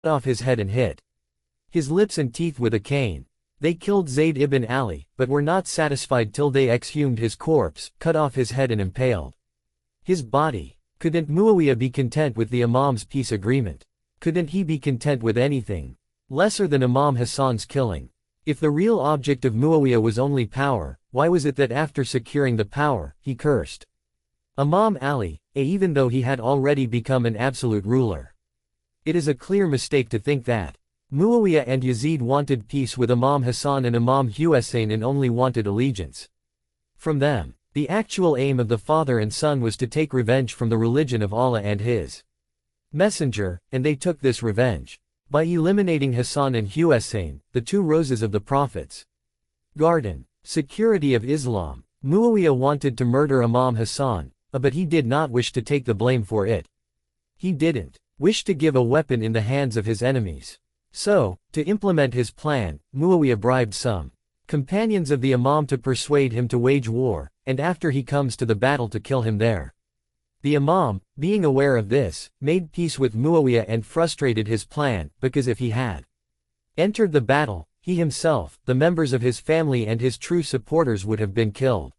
off his head and hit his lips and teeth with a cane. They killed Zayd ibn Ali, but were not satisfied till they exhumed his corpse, cut off his head and impaled his body. Couldn't Muawiyah be content with the Imam's peace agreement? Couldn't he be content with anything lesser than Imam Hassan's killing? If the real object of Muawiyah was only power, why was it that after securing the power, he cursed Imam Ali, even though he had already become an absolute ruler? It is a clear mistake to think that Muawiyah and Yazid wanted peace with Imam Hassan and Imam Hussein and only wanted allegiance from them. The actual aim of the father and son was to take revenge from the religion of Allah and His Messenger, and they took this revenge by eliminating Hassan and Hussein, the two roses of the Prophet's garden. Security of Islam. Muawiyah wanted to murder Imam Hassan, but he did not wish to take the blame for it. He didn't wish to give a weapon in the hands of his enemies. So, to implement his plan, Muawiyah bribed some companions of the Imam to persuade him to wage war, and after he comes to the battle to kill him there. The Imam, being aware of this, made peace with Muawiyah and frustrated his plan, because if he had entered the battle, he himself, the members of his family and his true supporters would have been killed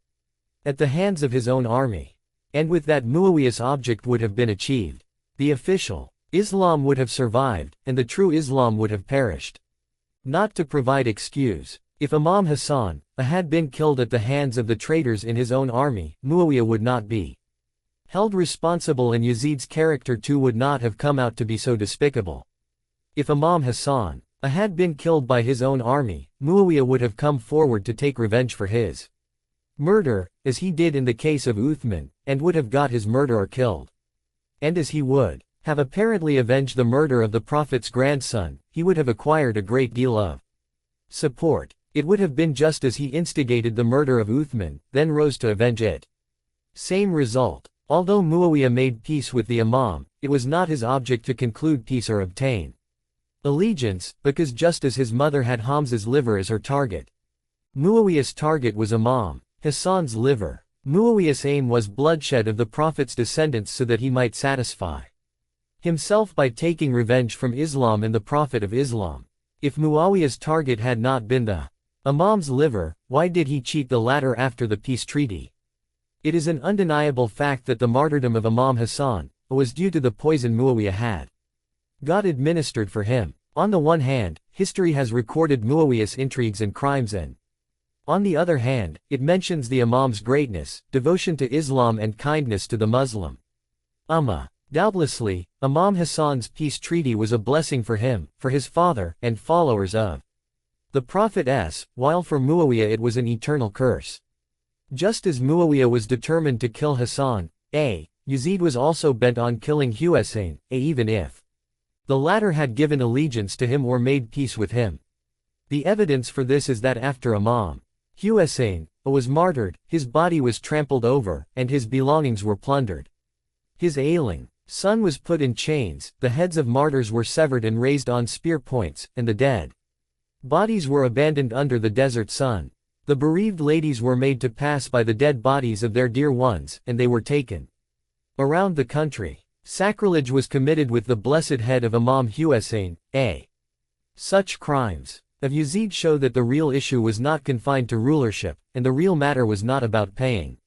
at the hands of his own army. And with that Muawiyah's object would have been achieved. The official Islam would have survived, and the true Islam would have perished. Not to provide excuse. If Imam Hassan had been killed at the hands of the traitors in his own army, Muawiyah would not be held responsible and Yazid's character too would not have come out to be so despicable. If Imam Hassan had been killed by his own army, Muawiyah would have come forward to take revenge for his murder, as he did in the case of Uthman, and would have got his murderer killed. And as he would have apparently avenged the murder of the Prophet's grandson, he would have acquired a great deal of support. It would have been just as he instigated the murder of Uthman, then rose to avenge it. Same result. Although Muawiyah made peace with the Imam, it was not his object to conclude peace or obtain allegiance, because just as his mother had Hamza's liver as her target, Muawiyah's target was Imam Hassan's liver. Muawiyah's aim was bloodshed of the Prophet's descendants so that he might satisfy himself by taking revenge from Islam and the Prophet of Islam. If Muawiyah's target had not been the Imam's liver, why did he cheat the latter after the peace treaty? It is an undeniable fact that the martyrdom of Imam Hassan was due to the poison Muawiyah had God administered for him. On the one hand, history has recorded Muawiyah's intrigues and crimes, and on the other hand, it mentions the Imam's greatness, devotion to Islam and kindness to the Muslim Ummah. Doubtlessly, Imam Hassan's peace treaty was a blessing for him, for his father, and followers of the Prophet, while for Muawiyah it was an eternal curse. Just as Muawiyah was determined to kill Hassan, Yazid was also bent on killing Hussein, even if the latter had given allegiance to him or made peace with him. The evidence for this is that after Imam Hussein was martyred, his body was trampled over, and his belongings were plundered. His ailing son was put in chains, the heads of martyrs were severed and raised on spear points, and the dead bodies were abandoned under the desert sun. The bereaved ladies were made to pass by the dead bodies of their dear ones, and they were taken around the country. Sacrilege was committed with the blessed head of Imam Hussein. Such crimes of Yazid show that the real issue was not confined to rulership, and the real matter was not about paying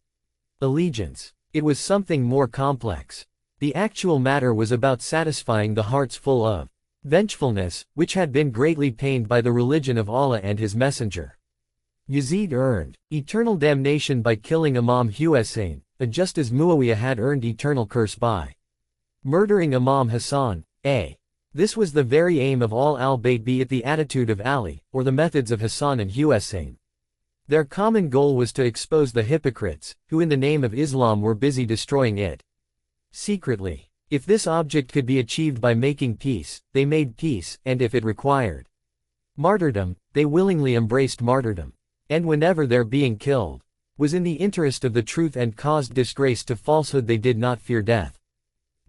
allegiance. It was something more complex. The actual matter was about satisfying the hearts full of vengefulness, which had been greatly pained by the religion of Allah and His Messenger. Yazid earned eternal damnation by killing Imam Hussein, just as Muawiyah had earned eternal curse by murdering Imam Hassan. This was the very aim of all al-Bayt, be it the attitude of Ali, or the methods of Hassan and Hussein. Their common goal was to expose the hypocrites, who in the name of Islam were busy destroying it secretly. If this object could be achieved by making peace, they made peace, and if it required martyrdom, they willingly embraced martyrdom. And whenever their being killed was in the interest of the truth and caused disgrace to falsehood, they did not fear death.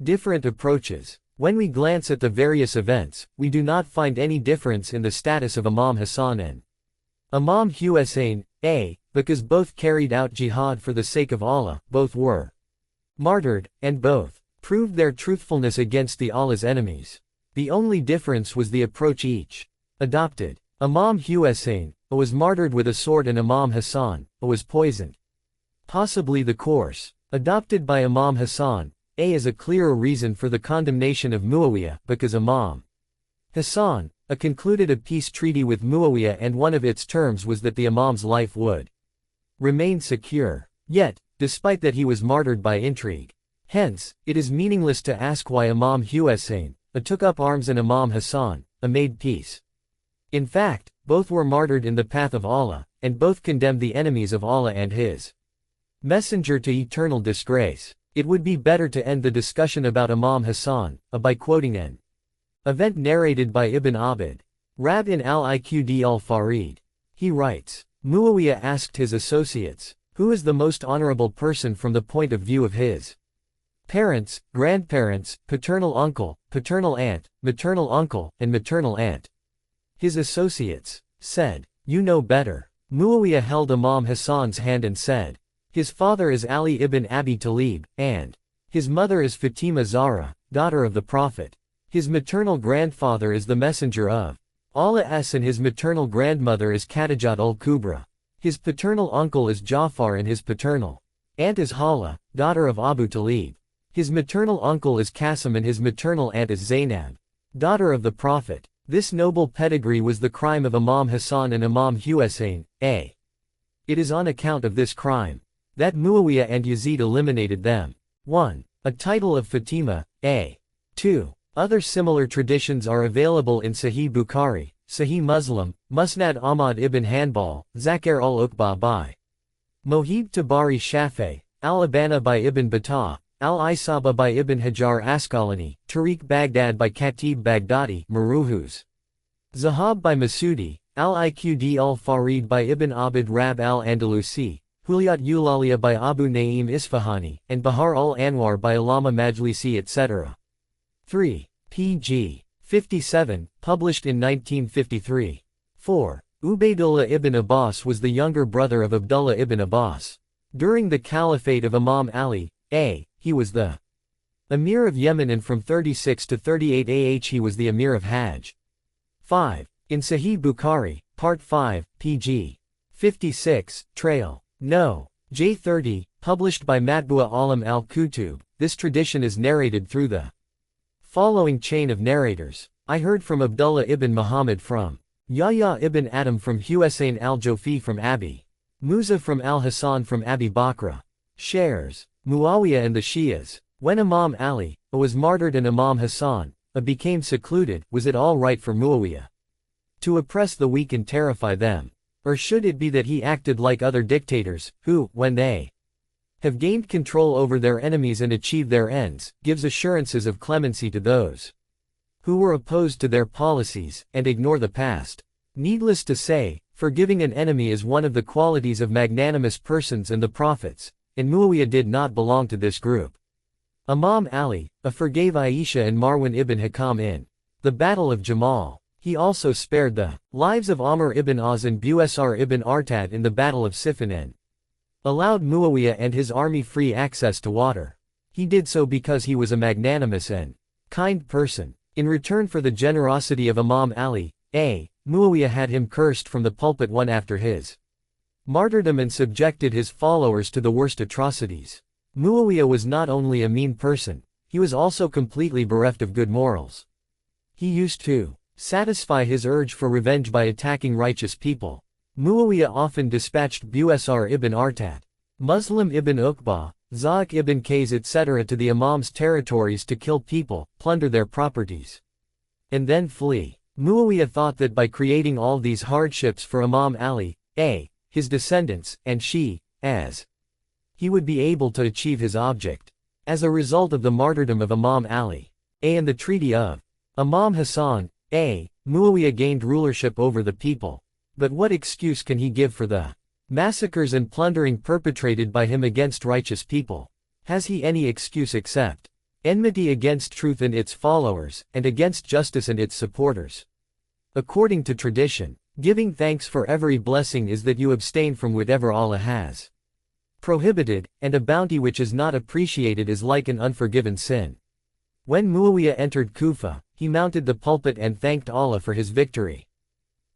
Different approaches. When we glance at the various events, we do not find any difference in the status of Imam Hassan and Imam Hussein, because both carried out jihad for the sake of Allah, both were martyred, and both proved their truthfulness against the Allah's enemies. The only difference was the approach each adopted. Imam Hussein was martyred with a sword and Imam Hassan was poisoned. Possibly the course adopted by Imam Hassan is a clearer reason for the condemnation of Muawiyah, because Imam Hassan concluded a peace treaty with Muawiyah, and one of its terms was that the Imam's life would remain secure. Yet, despite that, he was martyred by intrigue. Hence, it is meaningless to ask why Imam Hussein took up arms and Imam Hassan made peace. In fact, both were martyred in the path of Allah, and both condemned the enemies of Allah and His Messenger to eternal disgrace. It would be better to end the discussion about Imam Hassan by quoting an event narrated by Ibn Abd Rabin al-Iqd al-Farid. He writes, Muawiyah asked his associates, who is the most honorable person from the point of view of his parents, grandparents, paternal uncle, paternal aunt, maternal uncle, and maternal aunt? His associates said, you know better. Muawiyah held Imam Hassan's hand and said, his father is Ali ibn Abi Talib, and his mother is Fatima Zahra, daughter of the Prophet. His maternal grandfather is the Messenger of Allah and his maternal grandmother is Khadijat al-Kubra. His paternal uncle is Ja'far and his paternal aunt is Hala, daughter of Abu Talib. His maternal uncle is Qasim and his maternal aunt is Zainab, daughter of the Prophet. This noble pedigree was the crime of Imam Hassan and Imam Hussein. It is on account of this crime that Muawiyah and Yazid eliminated them. 1. A title of Fatima. 2. Other similar traditions are available in Sahih Bukhari, Sahih Muslim, Musnad Ahmad ibn Hanbal, Zakir al-Uqba by Mohib Tabari Shafi, al-Abana by Ibn Battah, al-Isaba by Ibn Hajar Asqalani, Tariq Baghdad by Khatib Baghdadi, Maruhuz Zahab by Masudi, al-Iqd al-Farid by Ibn Abd Rab al-Andalusi, Hulyat Eulalia by Abu Naim Isfahani, and Bahar al-Anwar by Allama Majlisi, etc. 3. pg. 57, published in 1953. 4. Ubaydullah ibn Abbas was the younger brother of Abdullah ibn Abbas. During the caliphate of Imam Ali, he was the Emir of Yemen, and from 36 to 38 he was the Emir of Hajj. 5. In Sahih Bukhari, Part 5, pg. 56, Trail No. J30, published by Matbu'a Alam al-Kutub, this tradition is narrated through the following chain of narrators. I heard from Abdullah ibn Muhammad from Yahya ibn Adam from Husayn al-Jofi from Abi Musa from al-Hasan from Abi Bakr. Shares. Muawiyah and the Shias. When Imam Ali was martyred and Imam Hassan became secluded, was it all right for Muawiyah to oppress the weak and terrify them? Or should it be that he acted like other dictators, who, when they have gained control over their enemies and achieved their ends, gives assurances of clemency to those who were opposed to their policies, and ignore the past? Needless to say, forgiving an enemy is one of the qualities of magnanimous persons and the prophets, and Muawiyah did not belong to this group. Imam Ali forgave Aisha and Marwan ibn Hakam in the Battle of Jamal. He also spared the lives of Amr ibn Az and Busr ibn Artad in the Battle of Siffin and allowed Muawiyah and his army free access to water. He did so because he was a magnanimous and kind person. In return for the generosity of Imam Ali, Muawiyah had him cursed from the pulpit one after his martyrdom and subjected his followers to the worst atrocities. Muawiyah was not only a mean person, he was also completely bereft of good morals. He used to satisfy his urge for revenge by attacking righteous people. Muawiyah often dispatched Busr ibn Artad, Muslim ibn Uqba, Za'q ibn Qays etc. to the Imam's territories to kill people, plunder their properties, and then flee. Muawiyah thought that by creating all these hardships for Imam Ali, his descendants, and as he would be able to achieve his object. As a result of the martyrdom of Imam Ali, and the treaty of Imam Hassan, Muawiyah gained rulership over the people. But what excuse can he give for the massacres and plundering perpetrated by him against righteous people? Has he any excuse except enmity against truth and its followers, and against justice and its supporters? According to tradition, giving thanks for every blessing is that you abstain from whatever Allah has prohibited, and a bounty which is not appreciated is like an unforgiven sin. When Muawiyah entered Kufa, he mounted the pulpit and thanked Allah for his victory.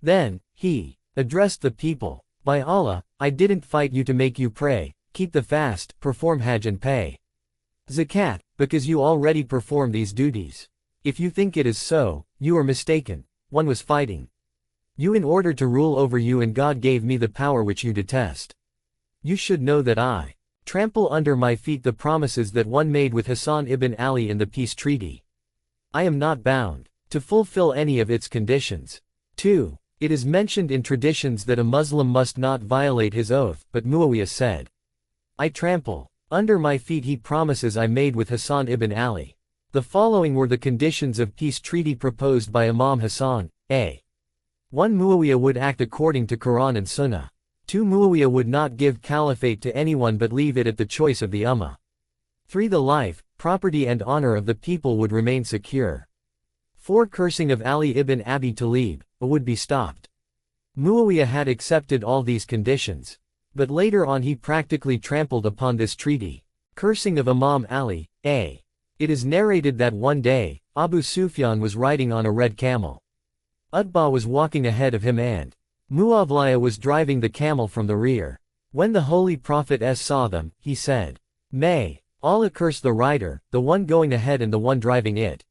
Then, he addressed the people, "By Allah, I didn't fight you to make you pray, keep the fast, perform Hajj and pay Zakat, because you already perform these duties. If you think it is so, you are mistaken. One was fighting you in order to rule over you, and God gave me the power which you detest. You should know that I trample under my feet the promises that one made with Hassan ibn Ali in the peace treaty. I am not bound to fulfill any of its conditions." 2. It is mentioned in traditions that a Muslim must not violate his oath, but Muawiyah said, "I trample under my feet he promises I made with Hassan ibn Ali." The following were the conditions of peace treaty proposed by Imam Hassan. A. 1. Muawiyah would act according to Quran and Sunnah. 2. Muawiyah would not give caliphate to anyone but leave it at the choice of the Ummah. 3. The life, property and honor of the people would remain secure. 4. Cursing of Ali ibn Abi Talib would be stopped. Muawiyah had accepted all these conditions. But later on he practically trampled upon this treaty. Cursing of Imam Ali. A. It is narrated that one day, Abu Sufyan was riding on a red camel. Utbah was walking ahead of him and Muawiyah was driving the camel from the rear. When the Holy Prophet saw them, he said, "May Allah curse the rider, the one going ahead and the one driving it."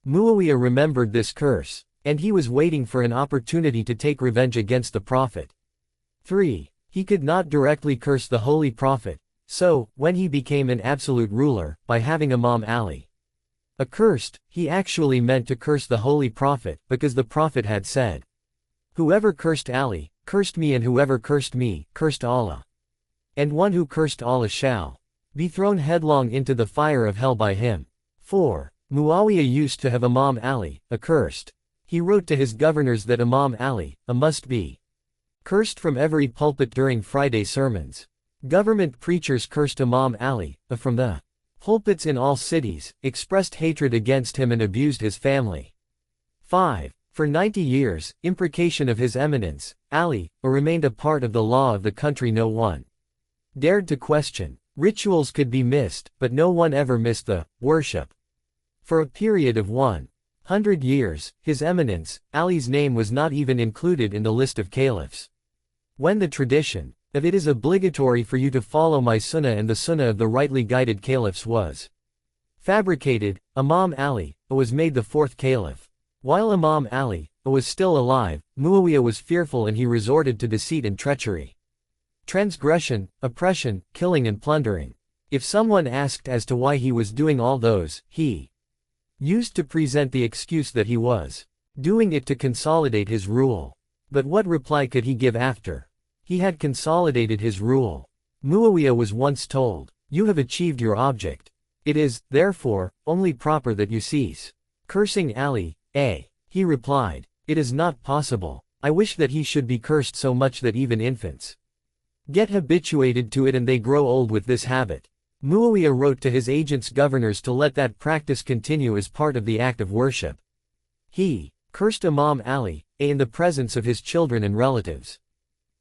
Muawiyah remembered this curse, and he was waiting for an opportunity to take revenge against the Prophet. 3. He could not directly curse the Holy Prophet, so, when he became an absolute ruler, by having Imam Ali accursed, he actually meant to curse the Holy Prophet, because the Prophet had said, "Whoever cursed Ali, cursed me, and whoever cursed me, cursed Allah. And one who cursed Allah shall be thrown headlong into the fire of hell by him." 4. Muawiyah used to have Imam Ali accursed. He wrote to his governors that Imam Ali must be cursed from every pulpit during Friday sermons. Government preachers cursed Imam Ali from the pulpits in all cities, expressed hatred against him and abused his family. 5. For 90 years, imprecation of his eminence, Ali, remained a part of the law of the country. No one dared to question. Rituals could be missed, but no one ever missed the worship. For a period of 100 years, His Eminence, Ali's name was not even included in the list of caliphs. When the tradition of it is obligatory for you to follow my sunnah and the sunnah of the rightly guided caliphs was fabricated, Imam Ali was made the fourth caliph. While Imam Ali was still alive, Muawiyah was fearful and he resorted to deceit and treachery, transgression, oppression, killing and plundering. If someone asked as to why he was doing all those, he used to present the excuse that he was doing it to consolidate his rule. But what reply could he give after he had consolidated his rule? Muawiyah was once told, "You have achieved your object. It is, therefore, only proper that you cease cursing Ali." He replied, "It is not possible. I wish that he should be cursed so much that even infants get habituated to it and they grow old with this habit." Muawiyah wrote to his agents' governors to let that practice continue as part of the act of worship. He cursed Imam Ali in the presence of his children and relatives.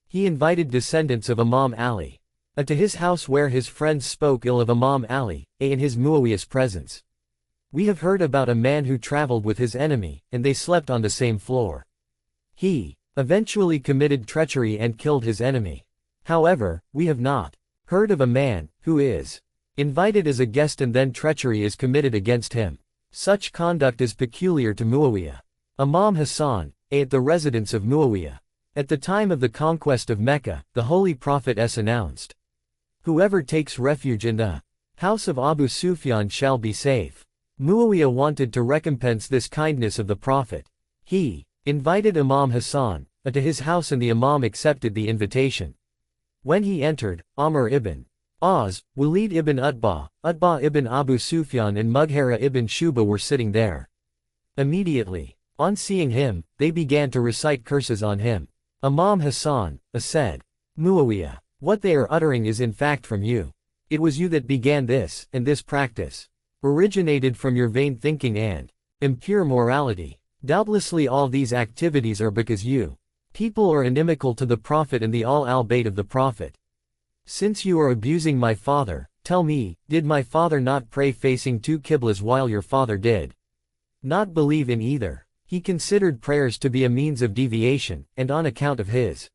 He invited descendants of Imam Ali to his house where his friends spoke ill of Imam Ali in his Muawiyah's presence. We have heard about a man who traveled with his enemy, and they slept on the same floor. He eventually committed treachery and killed his enemy. However, we have not heard of a man who is invited as a guest and then treachery is committed against him. Such conduct is peculiar to Muawiyah. Imam Hassan, at the residence of Muawiyah. At the time of the conquest of Mecca, the Holy Prophet announced, "Whoever takes refuge in the house of Abu Sufyan shall be safe." Muawiyah wanted to recompense this kindness of the Prophet. He invited Imam Hassan to his house and the Imam accepted the invitation. When he entered, Amr ibn Az, Walid ibn Utbah, Utbah ibn Abu Sufyan and Mughira ibn Shuba were sitting there. Immediately, on seeing him, they began to recite curses on him. Imam Hassan said, "Muawiyah, what they are uttering is in fact from you. It was you that began this, and this practice originated from your vain thinking and impure morality. Doubtlessly all these activities are because you people are inimical to the Prophet and the al-bayt of the Prophet. Since you are abusing my father, Tell me, did my father not pray facing two qiblas while your father did not believe in either? He considered prayers to be a means of deviation, and on account of his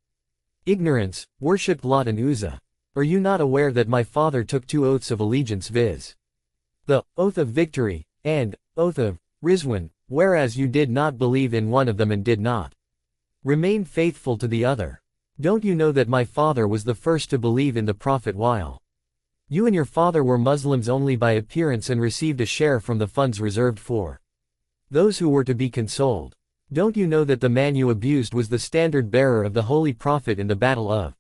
ignorance, worshipped Lat and Uzza. Are you not aware that my father took two oaths of allegiance, viz. the oath of victory, and oath of Rizwan, whereas you did not believe in one of them and did not remain faithful to the other? Don't you know that my father was the first to believe in the Prophet while you and your father were Muslims only by appearance and received a share from the funds reserved for those who were to be consoled? Don't you know that the man you abused was the standard bearer of the Holy Prophet in the Battle of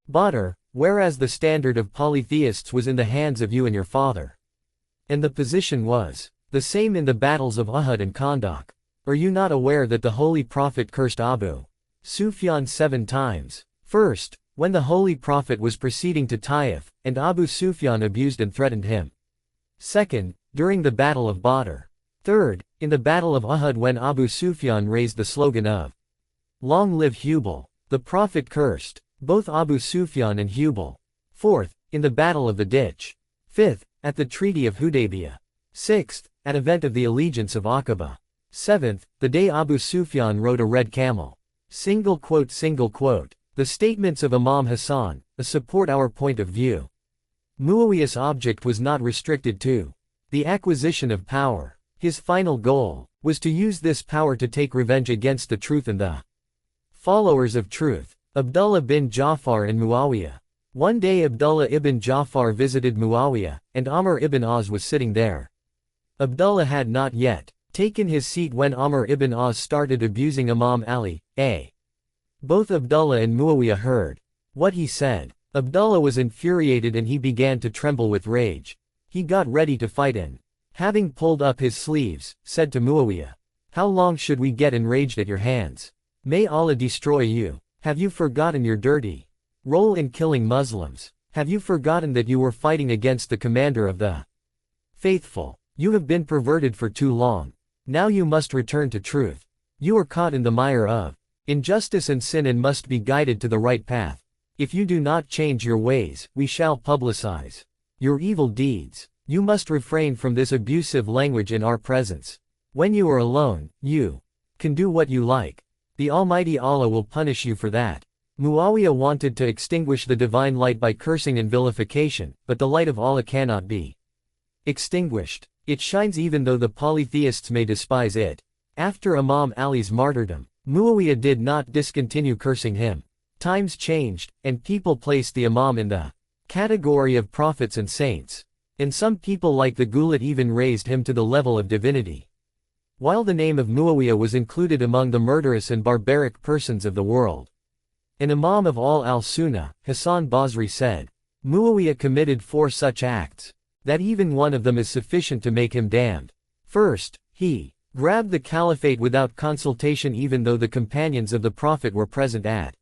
Badr, whereas the standard of polytheists was in the hands of you and your father? And the position was the same in the battles of Uhud and Khandaq. Are you not aware that the Holy Prophet cursed Abu Sufyan 7 times? First, when the Holy Prophet was proceeding to Taif, and Abu Sufyan abused and threatened him. Second, during the Battle of Badr. Third, in the Battle of Uhud when Abu Sufyan raised the slogan of "Long live Hubal." The Prophet cursed both Abu Sufyan and Hubal. Fourth, in the Battle of the Ditch. Fifth, at the Treaty of Hudaybiyah. Sixth, at event of the Allegiance of Aqaba. Seventh, the day Abu Sufyan rode a red camel. The statements of Imam Hassan support our point of view. Muawiyah's object was not restricted to the acquisition of power. His final goal was to use this power to take revenge against the truth and the followers of truth. Abdullah bin Ja'far and Muawiyah. One day Abdullah ibn Ja'far visited Muawiyah, and Amr ibn As was sitting there. Abdullah had not yet taken his seat when Amr ibn As started abusing Imam Ali. Both Abdullah and Muawiyah heard what he said. Abdullah was infuriated and he began to tremble with rage. He got ready to fight and, having pulled up his sleeves, said to Muawiyah, "How long should we get enraged at your hands? May Allah destroy you. Have you forgotten your dirty role in killing Muslims? Have you forgotten that you were fighting against the commander of the faithful? You have been perverted for too long. Now you must return to truth. You are caught in the mire of injustice and sin and must be guided to the right path. If you do not change your ways, we shall publicize your evil deeds. You must refrain from this abusive language in our presence. When you are alone, you can do what you like. The Almighty Allah will punish you for that." Muawiyah wanted to extinguish the divine light by cursing and vilification, but the light of Allah cannot be extinguished. It shines even though the polytheists may despise it. After Imam Ali's martyrdom, Muawiyah did not discontinue cursing him. Times changed, and people placed the Imam in the category of prophets and saints. And some people like the Gulat even raised him to the level of divinity. While the name of Muawiyah was included among the murderous and barbaric persons of the world. An Imam of all al-Sunnah, Hassan Basri said, Muawiyah committed 4 such acts, that even one of them is sufficient to make him damned. First, he grabbed the caliphate without consultation even though the companions of the Prophet were present at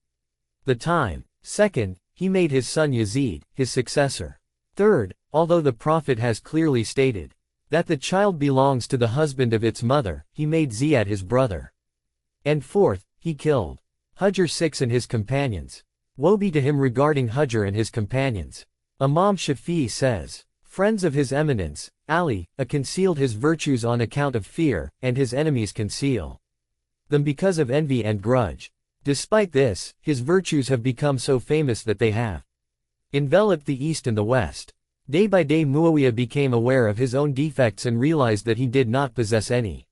the time. Second, he made his son Yazid, his successor. Third, although the Prophet has clearly stated that the child belongs to the husband of its mother, he made Ziyad his brother. And fourth, he killed Hujr 6 and his companions. Woe be to him regarding Hujr and his companions. Imam Shafi'i says, friends of his eminence, Ali, concealed his virtues on account of fear, and his enemies conceal them because of envy and grudge. Despite this, his virtues have become so famous that they have enveloped the East and the West. Day by day Muawiyah became aware of his own defects and realized that he did not possess any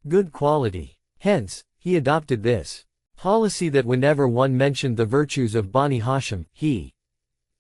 good quality. Hence, he adopted this policy that whenever one mentioned the virtues of Bani Hashim, he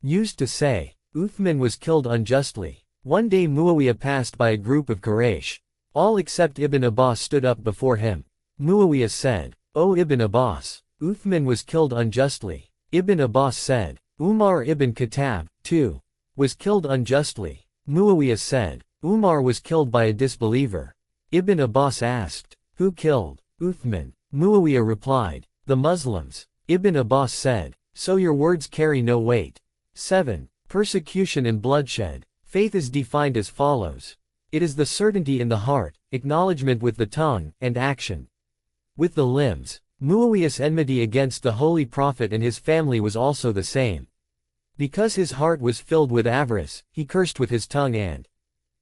used to say, Uthman was killed unjustly. One day Muawiyah passed by a group of Quraysh. All except Ibn Abbas stood up before him. Muawiyah said, O Ibn Abbas, Uthman was killed unjustly. Ibn Abbas said, Umar ibn Khattab, too, was killed unjustly. Muawiyah said, Umar was killed by a disbeliever. Ibn Abbas asked, who killed Uthman? Muawiyah replied, the Muslims. Ibn Abbas said, so your words carry no weight. 7. Persecution and bloodshed. Faith is defined as follows. It is the certainty in the heart, acknowledgement with the tongue, and action with the limbs. Muawiyah's enmity against the Holy Prophet and his family was also the same. Because his heart was filled with avarice, he cursed with his tongue and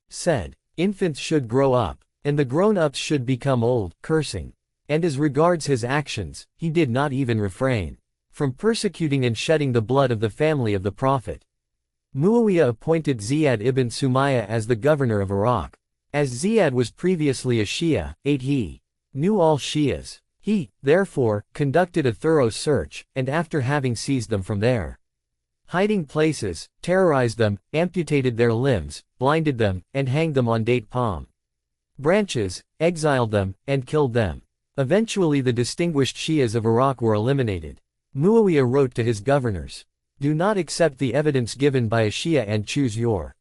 said, "Infants should grow up, and the grown-ups should become old," cursing. And as regards his actions, he did not even refrain from persecuting and shedding the blood of the family of the Prophet. Muawiyah appointed Ziyad ibn Sumayya as the governor of Iraq. As Ziyad was previously a Shia, he knew all Shias. He, therefore, conducted a thorough search, and after having seized them from their hiding places, terrorized them, amputated their limbs, blinded them, and hanged them on date palm branches, exiled them, and killed them. Eventually the distinguished Shias of Iraq were eliminated. Muawiyah wrote to his governors, "Do not accept the evidence given by a Shia and choose your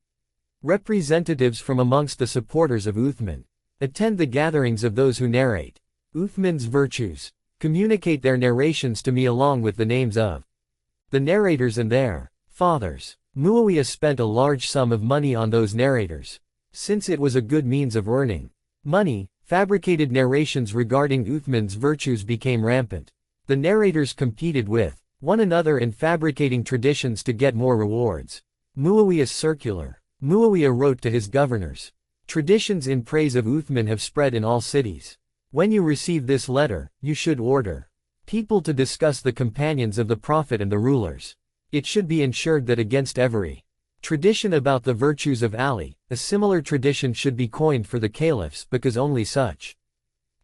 representatives from amongst the supporters of Uthman. Attend the gatherings of those who narrate Uthman's virtues. Communicate their narrations to me along with the names of the narrators and their fathers." Muawiyah spent a large sum of money on those narrators. Since it was a good means of earning money, fabricated narrations regarding Uthman's virtues became rampant. The narrators competed with one another in fabricating traditions to get more rewards. Muawiyah's circular. Muawiyah wrote to his governors, "Traditions in praise of Uthman have spread in all cities. When you receive this letter, you should order people to discuss the companions of the Prophet and the rulers. It should be ensured that against every tradition about the virtues of Ali, a similar tradition should be coined for the caliphs, because only such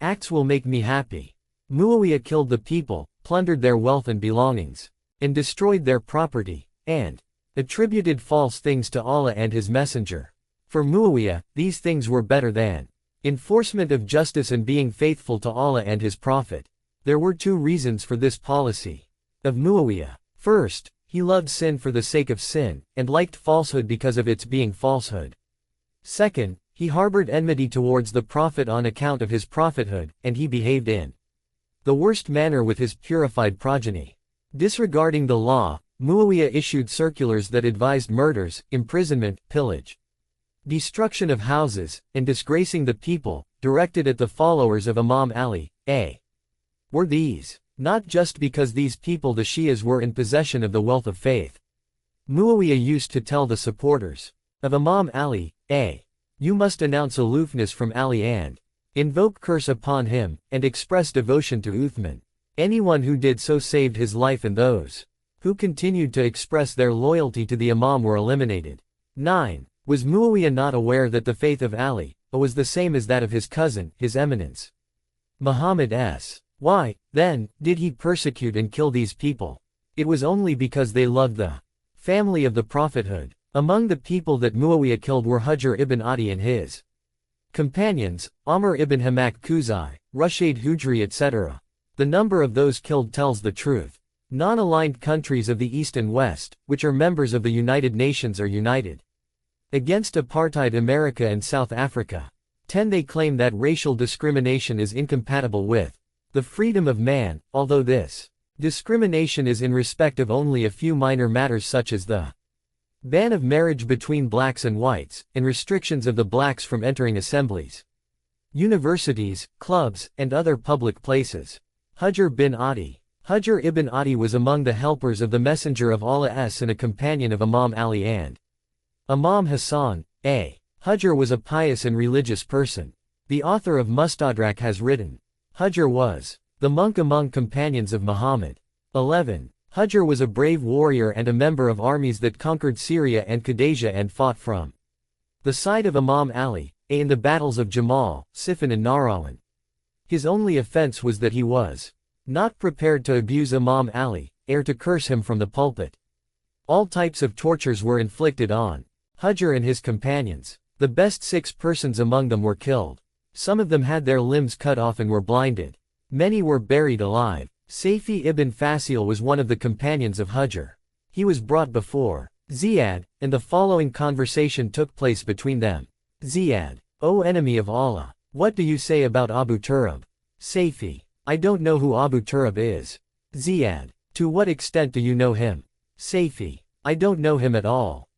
acts will make me happy." Muawiyah killed the people, plundered their wealth and belongings, and destroyed their property, and attributed false things to Allah and His Messenger. For Muawiyah, these things were better than enforcement of justice and being faithful to Allah and His Prophet. There were two reasons for this policy of Muawiyah. First, he loved sin for the sake of sin, and liked falsehood because of its being falsehood. Second, he harbored enmity towards the Prophet on account of his prophethood, and he behaved in the worst manner with his purified progeny. Disregarding the law, Muawiyah issued circulars that advised murders, imprisonment, pillage, destruction of houses, and disgracing the people, directed at the followers of Imam Ali. Were these not just because these people, the Shias, were in possession of the wealth of faith? Muawiyah used to tell the supporters of Imam Ali, "You must announce aloofness from Ali and invoke curse upon him, and express devotion to Uthman. Anyone who did so saved his life, and those who continued to express their loyalty to the Imam were eliminated." 9. Was Muawiyah not aware that the faith of Ali was the same as that of his cousin, His Eminence Muhammad s? Why, then, did he persecute and kill these people? It was only because they loved the family of the prophethood. Among the people that Muawiyah killed were Hujr ibn Adi and his companions, Amr ibn Hamak Khuzai, Rushayd Hujri, etc. The number of those killed tells the truth. Non-aligned countries of the East and West, which are members of the United Nations, are united against apartheid America and South Africa. 10. They claim that racial discrimination is incompatible with the freedom of man, although this discrimination is in respect of only a few minor matters such as the ban of marriage between blacks and whites, and restrictions of the blacks from entering assemblies, universities, clubs, and other public places. Hujr bin Adi. Hujr ibn Adi was among the helpers of the Messenger of Allah and a companion of Imam Ali and Imam Hassan. Hujr was a pious and religious person. The author of Mustadrak has written, Hujr was the monk among companions of Muhammad. 11. Hujr was a brave warrior and a member of armies that conquered Syria and Qadisiyah and fought from the side of Imam Ali, in the battles of Jamal, Siffin and Nahrawan. His only offense was that he was not prepared to abuse Imam Ali, or to curse him from the pulpit. All types of tortures were inflicted on Hujr and his companions. The best 6 persons among them were killed. Some of them had their limbs cut off and were blinded. Many were buried alive. Sayfi ibn Fasil was one of the companions of Hujr. He was brought before Ziyad, and the following conversation took place between them. Ziyad: O enemy of Allah, what do you say about Abu Turab? Sayfi: I don't know who Abu Turab is. Ziyad: To what extent do you know him? Sayfi: I don't know him at all.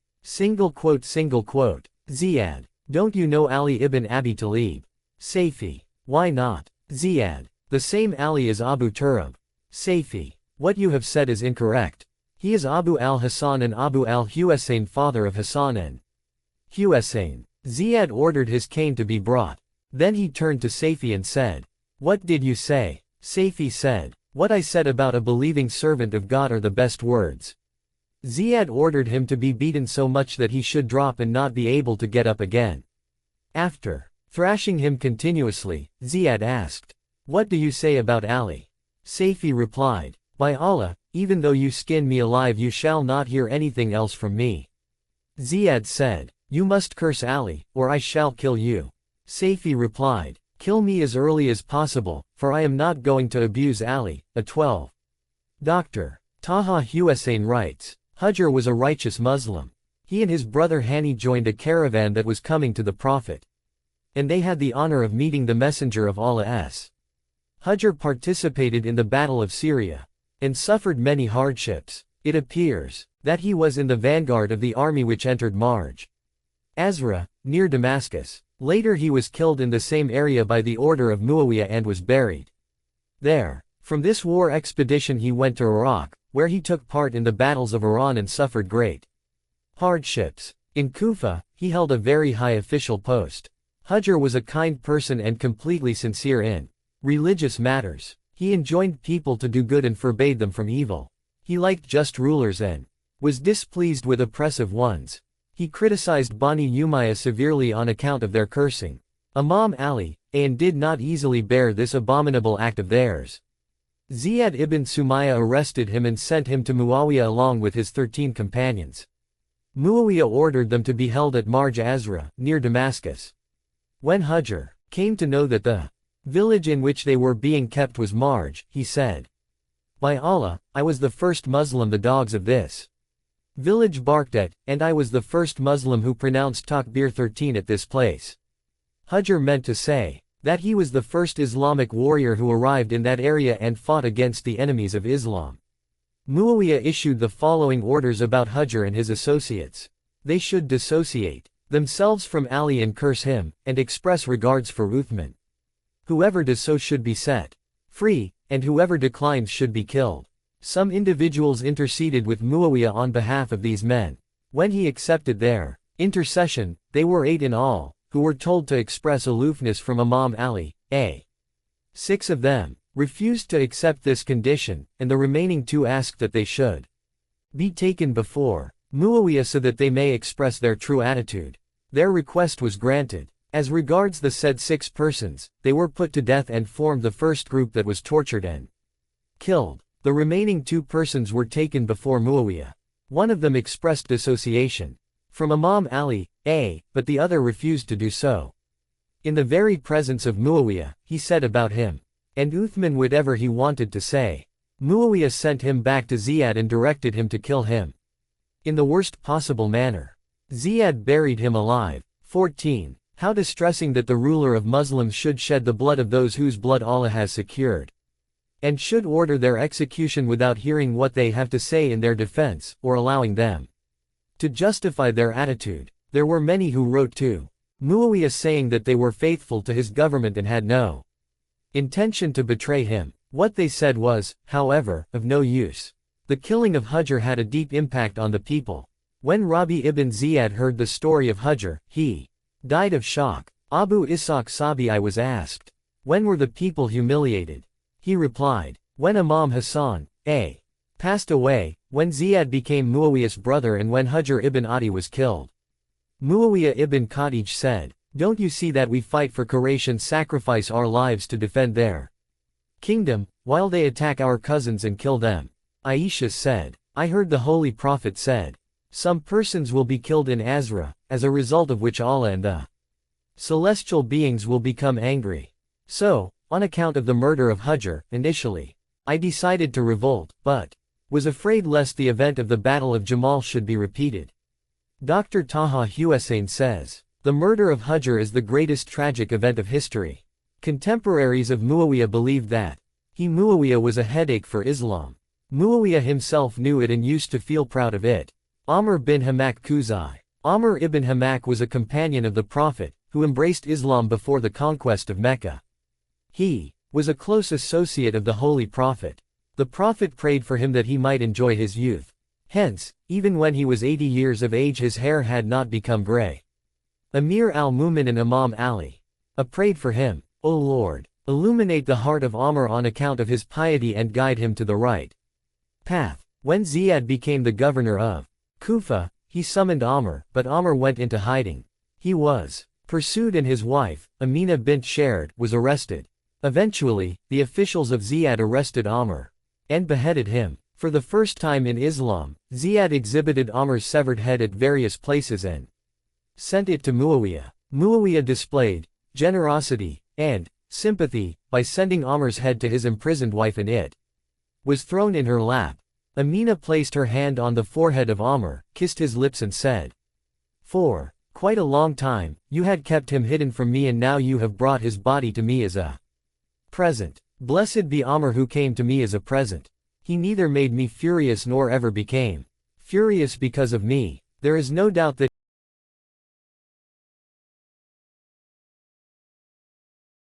Ziyad: Don't you know Ali ibn Abi Talib? Sayfi: Why not? Ziyad: The same Ali is Abu Turab. Sayfi: What you have said is incorrect. He is Abu al-Hasan and Abu al-Husayn, father of Hassan and Husayn. Ziyad ordered his cane to be brought. Then he turned to Saifi and said, "What did you say?" Saifi said, "What I said about a believing servant of God are the best words." Ziyad ordered him to be beaten so much that he should drop and not be able to get up again. After thrashing him continuously, Ziyad asked, "What do you say about Ali?" Saifi replied, "By Allah, even though you skin me alive you shall not hear anything else from me." Ziyad said, "You must curse Ali, or I shall kill you." Saifi replied, "Kill me as early as possible, for I am not going to abuse Ali." A 12. Dr. Taha Hussein writes, Hajr was a righteous Muslim. He and his brother Hani joined a caravan that was coming to the Prophet. And they had the honor of meeting the Messenger of Allah. Hajr participated in the Battle of Syria and suffered many hardships. It appears that he was in the vanguard of the army which entered Marj Azra, near Damascus. Later he was killed in the same area by the order of Muawiyah and was buried there. From this war expedition he went to Iraq, where he took part in the battles of Iran and suffered great hardships. In Kufa, he held a very high official post. Hajr was a kind person and completely sincere in religious matters. He enjoined people to do good and forbade them from evil. He liked just rulers and was displeased with oppressive ones. He criticized Bani Umayyah severely on account of their cursing Imam Ali, and did not easily bear this abominable act of theirs. Ziyad ibn Sumayyah arrested him and sent him to Muawiyah along with his 13 companions. Muawiyah ordered them to be held at Marj Azra, near Damascus. When Hajr came to know that the village in which they were being kept was Marj, he said, "By Allah, I was the first Muslim the dogs of this village barked at, and I was the first Muslim who pronounced Takbir 13 at this place." Hajr meant to say that he was the first Islamic warrior who arrived in that area and fought against the enemies of Islam. Muawiyah issued the following orders about Hajr and his associates. They should dissociate themselves from Ali and curse him, and express regards for Uthman. Whoever does so should be set free, and whoever declines should be killed. Some individuals interceded with Muawiyah on behalf of these men. When he accepted their intercession, they were 8 in all, who were told to express aloofness from Imam Ali. 6 of them refused to accept this condition, and the remaining 2 asked that they should be taken before Muawiyah so that they may express their true attitude. Their request was granted. As regards the said 6 persons, they were put to death and formed the first group that was tortured and killed. The remaining 2 persons were taken before Muawiyah. One of them expressed dissociation from Imam Ali, but the other refused to do so. In the very presence of Muawiyah, he said about him and Uthman whatever he wanted to say. Muawiyah sent him back to Ziyad and directed him to kill him in the worst possible manner. Ziyad buried him alive. 14. How distressing that the ruler of Muslims should shed the blood of those whose blood Allah has secured, and should order their execution without hearing what they have to say in their defense, or allowing them to justify their attitude. There were many who wrote to Muawiyah saying that they were faithful to his government and had no intention to betray him. What they said was, however, of no use. The killing of Hajr had a deep impact on the people. When Rabi ibn Ziyad heard the story of Hajr, he died of shock. Abu Ishaq Sabi'i was asked, "When were the people humiliated?" He replied, "When Imam Hassan passed away, when Ziyad became Muawiyah's brother and when Hajr ibn Adi was killed." Muawiyah ibn Khadij said, "Don't you see that we fight for Quraysh and sacrifice our lives to defend their kingdom, while they attack our cousins and kill them?" Aisha said, "I heard the Holy Prophet said, some persons will be killed in Azra, as a result of which Allah and the celestial beings will become angry. So, on account of the murder of Hajr, initially, I decided to revolt, but was afraid lest the event of the Battle of Jamal should be repeated." Dr. Taha Hussein says, "The murder of Hajr is the greatest tragic event of history. Contemporaries of Muawiyah believed that Muawiyah was a headache for Islam. Muawiyah himself knew it and used to feel proud of it." Amr bin Hamak Khuzai. Amr ibn Hamak was a companion of the Prophet, who embraced Islam before the conquest of Mecca. He was a close associate of the Holy Prophet. The Prophet prayed for him that he might enjoy his youth. Hence, even when he was 80 years of age his hair had not become gray. Amir al-Mu'minin Imam Ali. Prayed for him, O Lord, illuminate the heart of Amr on account of his piety and guide him to the right path. When Ziyad became the governor of Kufa, he summoned Amr, but Amr went into hiding. He was pursued and his wife, Amina bint Shard, was arrested. Eventually, the officials of Ziyad arrested Amr and beheaded him. For the first time in Islam, Ziyad exhibited Amr's severed head at various places and sent it to Muawiyah. Muawiyah displayed generosity and sympathy by sending Amr's head to his imprisoned wife and it was thrown in her lap. Amina placed her hand on the forehead of Amr, kissed his lips and said, "For quite a long time, you had kept him hidden from me and now you have brought his body to me as a present. Blessed be Amr who came to me as a present. He neither made me furious nor ever became furious because of me. There is no doubt that